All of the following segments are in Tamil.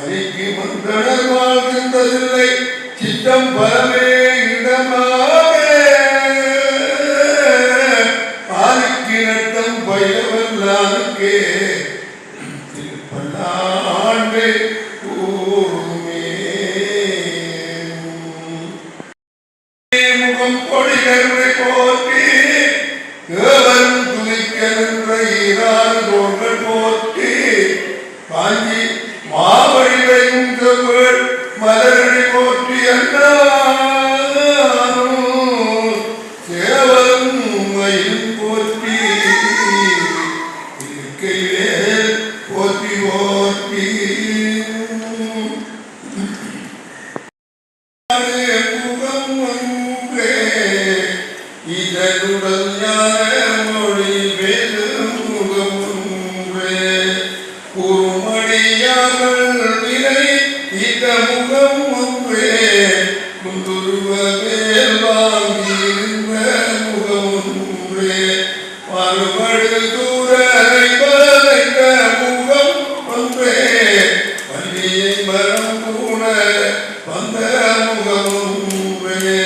பலிக்கு மந்தனர் வாழ்கின்றதில்லை சித்தம் பலமே இடமாக பாலிக்கு நட்டம் பயிலவல்லாருக்கே திருப்பல்லாண்டு கூறுமே முகம் கொடிகருணை போற்றி கேவரும் துணிக்க நின்ற ஈராறு தோன்கள் போற்றி காஞ்சி மாவழிவையும் செவ்வேள் மலரடி போற்றி அண்ணாரும் சேவலும் மயில் போற்றி இருக்கையிலே போற்றி போற்றி முகம் ஒன்றே இதனுடல் ஞான மொழி வேறு முகம் ஒன்றே குருமணியார்கள் வினை இந்த முகம் ஒன்றே குந்துருவவேல் வாங்கியிருந்த முகம் ஒன்றே மறுபடு தூரரை வளைந்த முகம் ஒன்றே பள்ளியை மரம் பூண வந்த முகம் ஒன்றே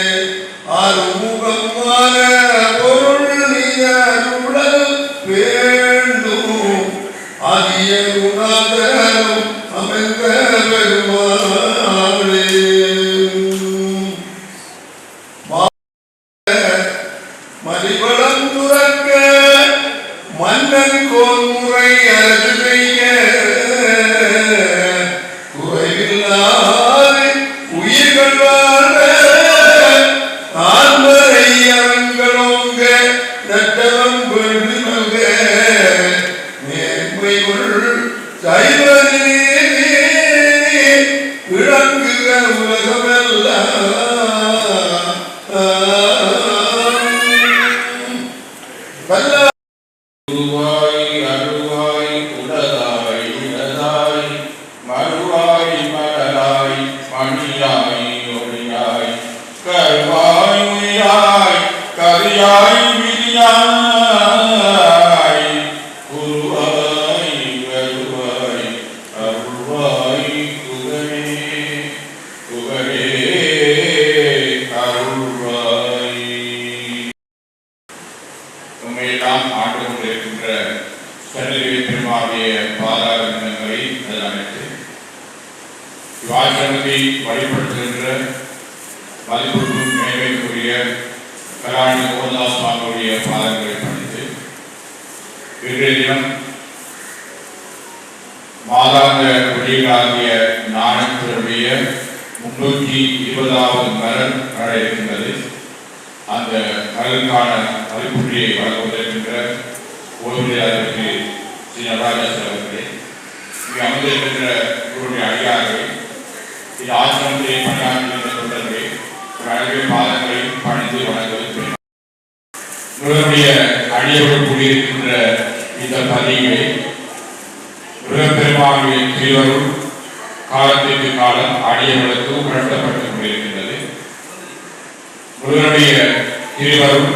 ஆறுமுகமான பொருள் நீருடல் வேண்டும் ஆதியருணாதரும் அமைந்த பெருமாளே மதிபலம் துறக்க மன்னன் கோன்முறை அரசு செய்ய குறைவில்லாது உயிர்கள் வாழ ஆண்மறை அரங்களோங்க நட்டவம் வேண்டு நல்க மேன்மைகள் சைவனே விளங்குக உலகமெல்லாம் குருவாய் அருவாய் உடலாய் இடதாய் மறுவாய் மலராய் மணியாய் ஒளியாய் கருவாய் உயிராய் கரியாய் விரியாய் குருவாய் வருவாய் அருள்வாய் குகரே குகரே அருள்வாய். உண்மையெல்லாம் ஆண்டு கொண்டிருக்கின்ற சன்னதி பெருமாவுடைய பாதாரங்களை அமைத்து சிவாசிரமத்தை வழிபடுத்துகின்ற மதிப்புக்கும் மேன்மைக்குரிய கலாணி கோதாஸ் சுவாமியுடைய பாதங்களை பணித்து இன்றைய தினம் மாதாந்த வெளியீடாகிய நாணயத்தினுடைய 320வது மலர் நட இருக்கின்றது. அந்த மலருக்கான மதிப்புரையை வழங்குவதற்கின்ற ஓய்வூதியாளருக்கு ஸ்ரீ நடராஜேஸ்வரர் அவர்களே, இங்கே அமர்ந்திருக்கின்ற இவருடைய அடியார்கள், இது ஆசிரமத்தை பணியாற்றுகின்ற தொண்டர்களே, ஒரு அழகிய பாதங்களை பணிந்து வழங்குவது இவருடைய அடியவர்கள் கூடியிருக்கின்ற இந்த பதிவை பெருமாளுடைய திருவருள் காலத்திற்கு காலம் அடியவர்களுக்கு உணர்த்தப்பட்டுக் கொண்டிருக்கின்றது. முருகனுடைய திருவருள்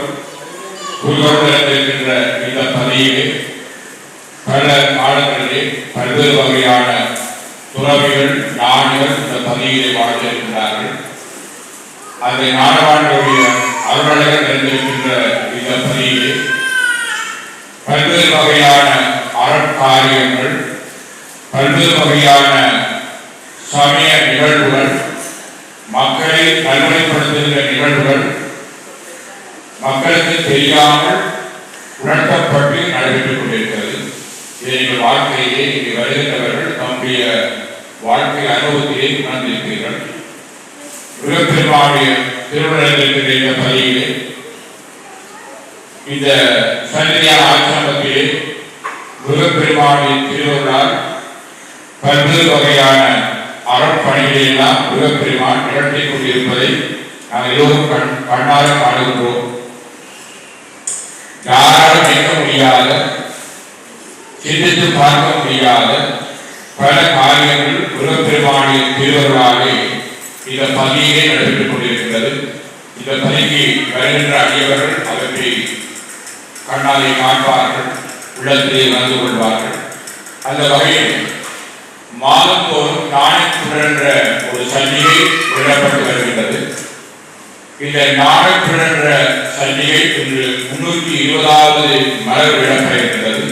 இருக்கின்ற இந்த பதிவிலே பல காலங்களிலே பல்வேறு வகையான துறவிகள் ஞானிகள் இந்த பதிவிலே வாழ்ந்திருக்கிறார்கள். அந்த ஞானவான்களுடைய அருளழகர் நிறைந்திருக்கின்ற இந்த பதிவிலே பல்வேறு வகையான அறக்காரியங்கள், பல்வேறு வகையான சமய நிகழ்வுகள், மக்களை நல்வழிப்படுத்துகின்ற நிகழ்வுகள் மக்களுக்கு தெரியாமல் உணர்த்தப்பட்டு நடைபெற்றுக் கொண்டிருக்கிறது. இதை எங்கள் வாழ்க்கையிலே இங்கே வருகின்றவர்கள் தம்முடைய வாழ்க்கை அனுபவத்திலே உணர்ந்திருக்கிறீர்கள். முருகப்பெருமானுடைய திருவிழாவிற்கு இந்த பதிவிலே இந்த சன்னிதியான ஆசிரமத்திலே முருகப்பெருமானுடைய திருவிழால் பல்வேறு வகையான அறப்பணிகளை எல்லாம் முருகப்பெருமான் நிகழ்த்திக் கொண்டிருப்பதை நாங்கள் எல்லோரும் கண்ணார காணுகின்றோம். யாராலும் நிற்க முடியாத, சிந்தித்து பார்க்க முடியாத பல காரியங்கள் முருகப்பெருமானுடைய திருவருளாலே இந்த பதியிலே நடைபெற்றுக் கொண்டிருக்கிறது. இந்த பதிக்கு வருகின்ற அடியவர்கள் அவற்றை கண்ணாலே காண்பார்கள், உள்ளத்திலே வந்து கொள்வார்கள். அந்த வகையில் மாதந்தோறும் நாணயத்துடன் என்ற ஒரு சஞ்சிகை வெளியிடப்பட்டு வருகின்றது. இந்த நாணயத்துடன் என்ற சஞ்சிகை இன்று 320வது மலர் வெளியிடப்படுகின்றது.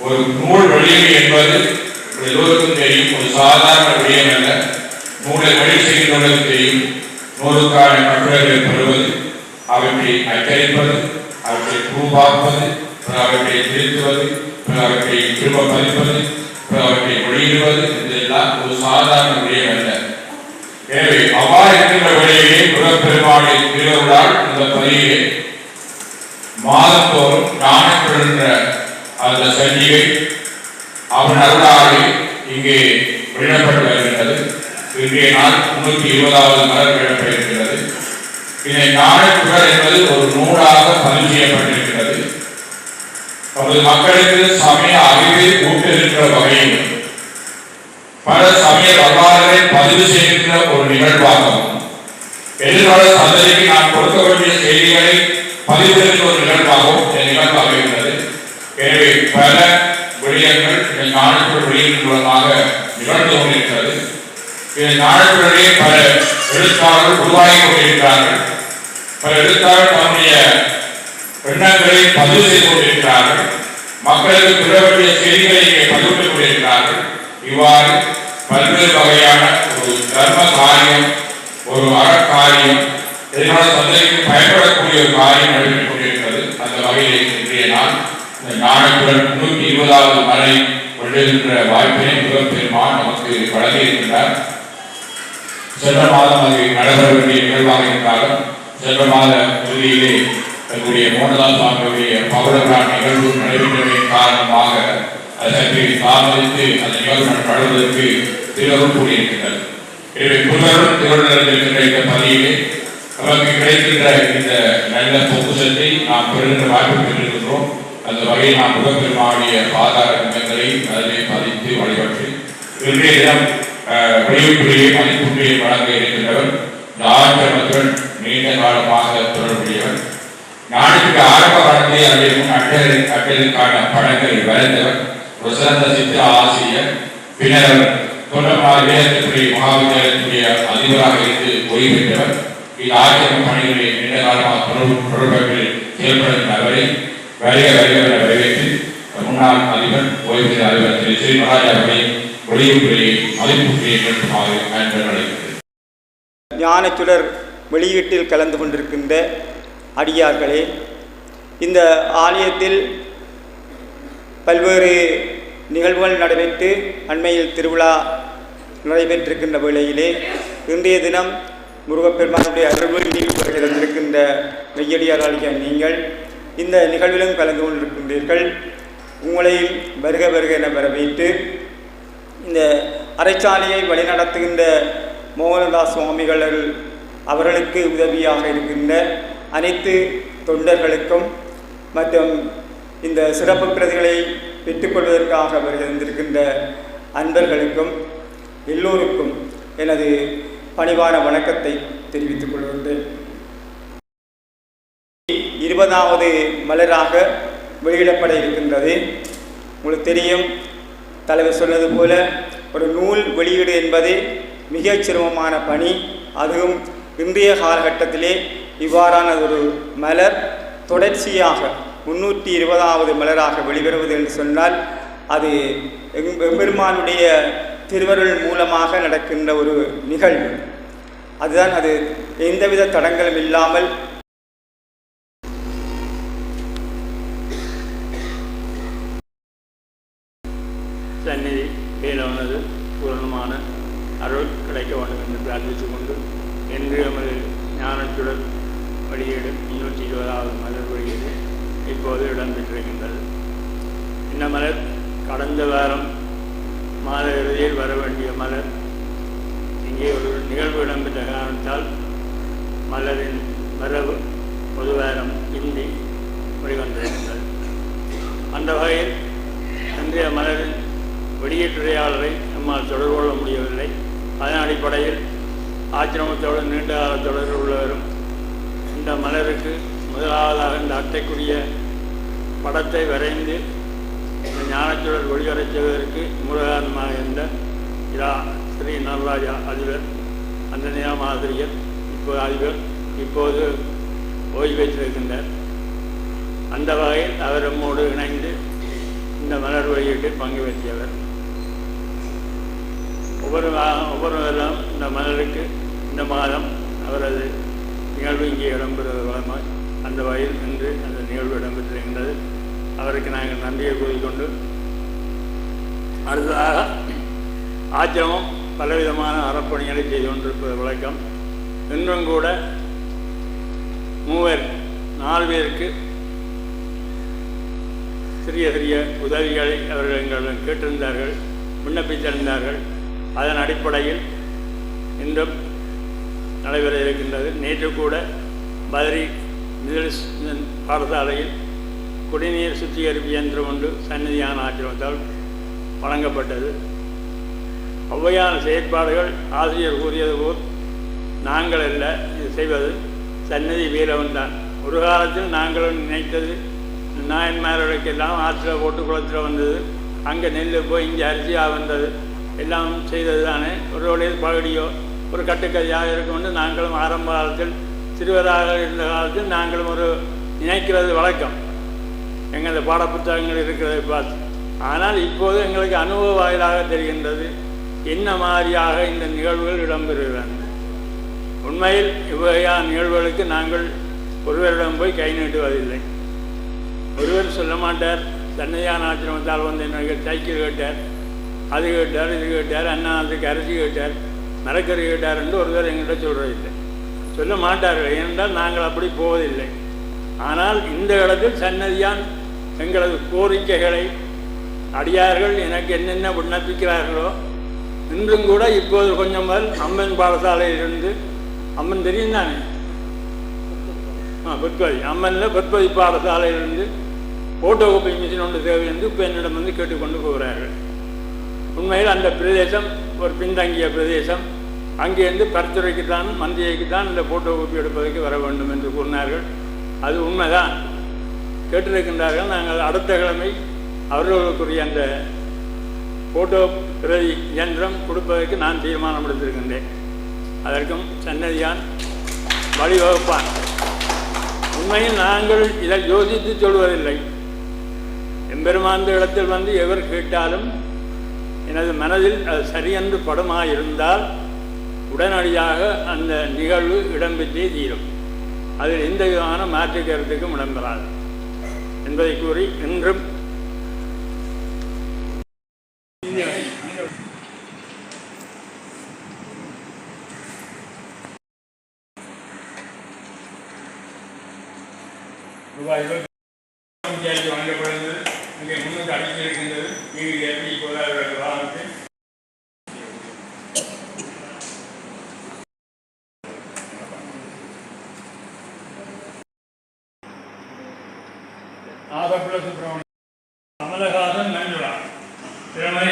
ஒரு நூல் வெளியீடு என்பது எல்லோருக்கும் தெரியும், ஒரு சாதாரண விடயம் அல்ல. நூலை வெளி செய்கின்றவர்களுக்கு தெரியும். நூலுக்கான கட்டுரைகளை பெறுவது, அவற்றை அச்சடிப்பது, அவற்றை உருவாக்குவது, அவற்றை திருத்துவது, அவற்றை திரும்ப பதிப்பது, அவற்றை வெளியிடுவது, இதெல்லாம் ஒரு சாதாரண விடயம் அல்ல. எனவே அவ்வாறு இருக்கின்ற வழியிலே முருகப்பெருமானின் திருவருளால் இந்த பதிவிலே மாதந்தோறும் நாணயப்படுகின்ற அந்த சஞ்சிகை அவன் அருளாலே இங்கே வெளியிடப்பட்டு வருகின்றது. இன்றைய நாள் 320வது மலர் வெளியிடப்பட்டிருக்கிறது. இதை நாணயத்துடன் என்பது ஒரு நூலாக பதிவு செய்யப்பட்டிருக்கிறது. நமது மக்களுக்கு சமய அறிவை ஊட்டுகின்ற வகையில் பல சமய வரலாறுகளை பதிவு செய்கின்ற ஒரு நிகழ்வாகவும், எதிர்கால சந்ததிக்கு நாம் கொடுக்க வேண்டிய செய்திகளை பதிவு செய்கின்ற ஒரு நிகழ்வாகவும் இந்த நிகழ்வு அமைகிறது. எனவே பல விடயங்கள் இந்த நாணயத்துடன் வெளியின் மூலமாக நிகழ்ந்து கொண்டிருக்கிறது. இந்த நாணயத்துடனே பல எழுத்தாளர்கள் உருவாகி கொண்டிருக்கிறார்கள். பல எழுத்தாளர்கள் தன்னுடைய எண்ணங்களை பதிவு செய்து கொண்டிருக்கிறார்கள். மக்களுக்கு பெற வேண்டிய செய்திகளை இங்கே பதிவிட்டுக் கொண்டிருக்கிறார்கள். இவ்வாறு பல்வேறு வகையான ஒரு தர்ம காரியம், ஒரு அறக்காரியம், எதிர்கால சந்ததிக்கு பயன்படக்கூடிய ஒரு காரியம் நடைபெற்றுக் கொண்டிருக்கிறது. அந்த வகையில் இன்றைய நாள் இந்த நாணயத்துடன் 320வது மலை கொண்டிருக்கின்ற வாய்ப்பினை முருகப்பெருமான் நமக்கு வழங்கியிருக்கின்றார். சென்ற மாதம் அது நடைபெற வேண்டிய நிகழ்வாக இருந்தாலும் சென்ற மாத இறுதியிலே தன்னுடைய மோகனதாஸ் சுவாமியுடைய பவளவிழா நிகழ்வு நடைபெற்றமையின் காரணமாக அதற்கு தாமதித்து அந்த நிகழ்வு நடைபெறுவதற்கு திருவருள் கூடியிருக்கிறது. எனவே புலரும் திருவள்ளுவர் இருக்கின்ற இந்த பதிவிலே நமக்கு கிடைக்கின்ற இந்த நல்ல பொக்குசத்தை நாம் பெறுகின்ற வாய்ப்பு பெற்றிருக்கின்றோம். அந்த வகையில் நாம் முருகப்பெருமானுடைய பாதார குணங்களை அதிலே பதித்து வழிபட்டு இன்றைய தினம் வெளியூட்டுடைய மதிப்புரையை வழங்க இருக்கின்றவர் ஆசிரமத்துடன் நீண்ட காலமாக தொடர்புடையவர். நாட்டுக்கு ஆரம்ப காலத்தை அதே முன் அட்டலுக்கான படங்களை வரைந்தவர், ஒரு சிறந்த சித்திர ஆசிரியர். பின்னர் தொண்டமாறு வேதத்துறை மகாவித்தியாலயத்துடைய அதிபராக இருந்து ஓய்வு பெற்றவர். இது ஆசிரம பணிகளில் நீண்ட காலமாக தொடர்புகளில் செயல்படுகின்ற அவரை வருக வருக வரவேற்று முன்னாள் அதிபர் ஓய்வு பெற்ற அதிபர் திரு ஸ்ரீமராஜ் அவர்களை வெளியூட்டுரையை மதிப்புரையை நிறுத்துமாறு அழைக்கிறது. ஞானச்சுடர் வெளியீட்டில் கலந்து கொண்டிருக்கின்ற அடியார்களே, இந்த ஆலயத்தில் பல்வேறு நிகழ்வுகள் நடைபெற்று அண்மையில் திருவிழா நடைபெற்றிருக்கின்ற வேளையிலே இன்றைய தினம் முருகப்பெருமானுடைய அருள்வழியில் இருந்திருக்கின்ற மெய்யடியாராகிய நீங்கள் இந்த நிகழ்விலும் கலந்து கொண்டிருக்கின்றீர்கள். உங்களையும் வருக வருக என வரவேற்று இந்த அறைச்சாலையை வழிநடத்துகின்ற மோகனதாஸ் சுவாமிகள் அவர்களுக்கு உதவியாக இருக்கின்ற அனைத்து தொண்டர்களுக்கும் மற்றும் இந்த சிறப்பு பிரதிகளை பெற்றுக்கொள்வதற்காக வருகின்ற அன்பர்களுக்கும் எல்லோருக்கும் எனது பணிவான வணக்கத்தை தெரிவித்துக் கொள்கின்றேன். 20வது மலராக வெளியிடப்பட இருக்கின்றது. உங்களுக்கு தெரியும், தலைவர் சொன்னது போல ஒரு நூல் வெளியீடு என்பது மிகச் சிரமமான பணி. அதுவும் இன்றைய காலகட்டத்திலே இவ்வாறான ஒரு மலர் தொடர்ச்சியாக 320வது மலராக வெளிவருவது என்று சொன்னால் அது எம்பெருமானுடைய திருவருள் மூலமாக நடக்கின்ற ஒரு நிகழ்வு. அதுதான் அது எந்தவித தடங்களும் இல்லாமல் சந்நிதி மேலானது பூரணமான அருள் கிடைக்க வேண்டும் என்று பிரார்த்தித்துக் கொண்டு இன்று எமது ஞானச்சுடர் வெளியீடு 320வது மலர் வெளியீடு இப்போது இடம்பெற்றிருக்கின்றது. இந்த மலர் கடந்த வாரம் மாத இறுதியில் வர வேண்டிய மலர் இங்கே ஒரு நிகழ்வு இடம்பெற்ற காரணத்தால் மலரின் வரவு பொது வாரம் இந்தி வெளிவந்திருக்கின்றது. அந்த வகையில் இன்றைய மலரின் வெளியீட்டுரையாளரை நம்மால் தொடர்பு கொள்ள முடியவில்லை. அதன் அடிப்படையில் ஆச்சிரமத்தோடு நீண்ட கால தொடர்பு உள்ளவரும் இந்த மலருக்கு முதலாவதாக இந்த அட்டைக்குரிய படத்தை வரைந்து இந்த ஞானச்சுடர் ஒளிவரச் செய்வதற்கு மூலகாரணமாக இரா ஸ்ரீ நடராஜா அதிபர், அந்த நிலம் ஆசிரியர், இப்போது அதிபர், இப்போது ஓய்வு பெற்றிருக்கின்றார். அந்த வகையில் அவர் நம்மோடு இணைந்து இந்த மலர் வெளியீட்டில் பங்கு பெற்றியவர். ஒவ்வொரு வருடம் இந்த மலருக்கு இந்த மாதம் அவரது நிகழ்வு இங்கே இடம்பெறுவது வளமாய் அந்த வகையில் இன்று அந்த நிகழ்வு இடம்பெற்றிருக்கின்றது. அவருக்கு நாங்கள் நன்றியை கூறிக்கொண்டு, அடுத்ததாக ஆச்சிரமம் பலவிதமான அறப்பணிகளை செய்து கொண்டிருப்பது வழக்கம். இன்றும் கூட 4 பேருக்கு சிறிய சிறிய உதவிகளை அவர்கள் எங்களிடம் கேட்டிருந்தார்கள், விண்ணப்பித்திருந்தார்கள். அதன் அடிப்படையில் இன்றும் நடைபெற இருக்கின்றது. நேற்று கூட பத்ரி மிடில் பாடசாலையில் குடிநீர் சுத்திகரிப்பு இயந்திரம் ஒன்று சந்நிதியான ஆச்சிரமத்தால் வழங்கப்பட்டது. ஒவ்வையான செயற்பாடுகள் ஆசிரியர் கூறியது போல் நாங்கள் அல்ல இது செய்வது, சந்நிதி வீரவன் தான். ஒரு காலத்தில் நாங்களும் நினைத்தது நாயன்மார்களுக்கெல்லாம் ஆற்றில் போட்டு குளத்தில் வந்தது, அங்கே நெல் போய் இங்கே அரிசியாக வந்தது, எல்லாம் செய்தது தானே. ஒரு வழியில் பகுதியோ ஒரு கட்டுக்கதையாக இருக்கும்னு நாங்களும் ஆரம்ப காலத்தில் சிறுவராக இருந்த காலத்தில் நாங்களும் ஒரு நினைக்கிறது வழக்கம், எங்களது பாடப்புத்தகங்கள் இருக்கிறதை பார்த்து. ஆனால் இப்போது எங்களுக்கு அனுபவ வாயிலாக தெரிகின்றது என்ன மாதிரியாக இந்த நிகழ்வுகள் இடம்பெறுகின்றன. உண்மையில் இவ்வகையான நிகழ்வுகளுக்கு நாங்கள் ஒருவரிடம் போய் கை நீட்டுவதில்லை. ஒருவர் சொல்ல மாட்டார், சன்னிதியான ஆச்சிரமத்தால் வந்து எனக்கு சைக்கிள் கேட்டார், அது கேட்டார், இது கேட்டார், அண்ணாத்துக்கு அரிசி கேட்டார், மரக்கறி கேட்டார் என்று ஒருவர் எங்கள்கிட்ட சொல்வதில்லை, சொல்ல மாட்டார்கள். ஏனென்றால் நாங்கள் அப்படி போவதில்லை. ஆனால் இந்த இடத்தில் சன்னதியான் எங்களது கோரிக்கைகளை அடியார்கள் எனக்கு என்னென்ன விண்ணப்பிக்கிறார்களோ, இன்றும் கூட இப்போது கொஞ்சம் முதல் அம்மன் பாடசாலையிலிருந்து, அம்மன் தெரியும் தானே, பொற்பதி, அம்மனில் பொற்பதி பாடசாலையிலிருந்து ஃபோட்டோ காப்பி மிஷின் ஒன்று தேவை என்று இப்போ என்னிடம் வந்து கேட்டுக்கொண்டு போகிறார்கள். உண்மையில் அந்த பிரதேசம் ஒரு பின்தங்கிய பிரதேசம், அங்கேருந்து பரிந்துரைக்குத்தான் மந்திரிக்குத்தான் இந்த ஃபோட்டோ காப்பி எடுப்பதற்கு வர வேண்டும் என்று கூறினார்கள். அது உண்மைதான், கேட்டிருக்கின்றார்கள். நாங்கள் அடுத்த கிழமை அவர்களுக்குரிய அந்த ஃபோட்டோ பிரதி இயந்திரம் கொடுப்பதற்கு நான் தீர்மானம் எடுத்திருக்கின்றேன். அதற்கும் சன்னதியான் வழிவகுப்பான். உண்மையில் நாங்கள் இதை யோசித்து சொல்வதில்லை. எம்பெருமாந்த இடத்தில் வந்து எவர் கேட்டாலும் எனது மனதில் அது சரியென்று படமாயிருந்தால் உடனடியாக அந்த நிகழ்வு இடம்பெற்றே தீரும். அதில் எந்த விதமான மாற்று கருத்துக்கும் இடம்பெறாது என்பதை கூறி இன்றும் வழங்கப்படுகிறது. இங்கே முன்னுக்கு அடிக்க இருக்கின்றது. நீங்கள் எப்படி பொருளாதார வாகனத்தை ஆதப்புல சுப்பிரமணியம், கமலஹாசன், மஞ்சுளா திறமை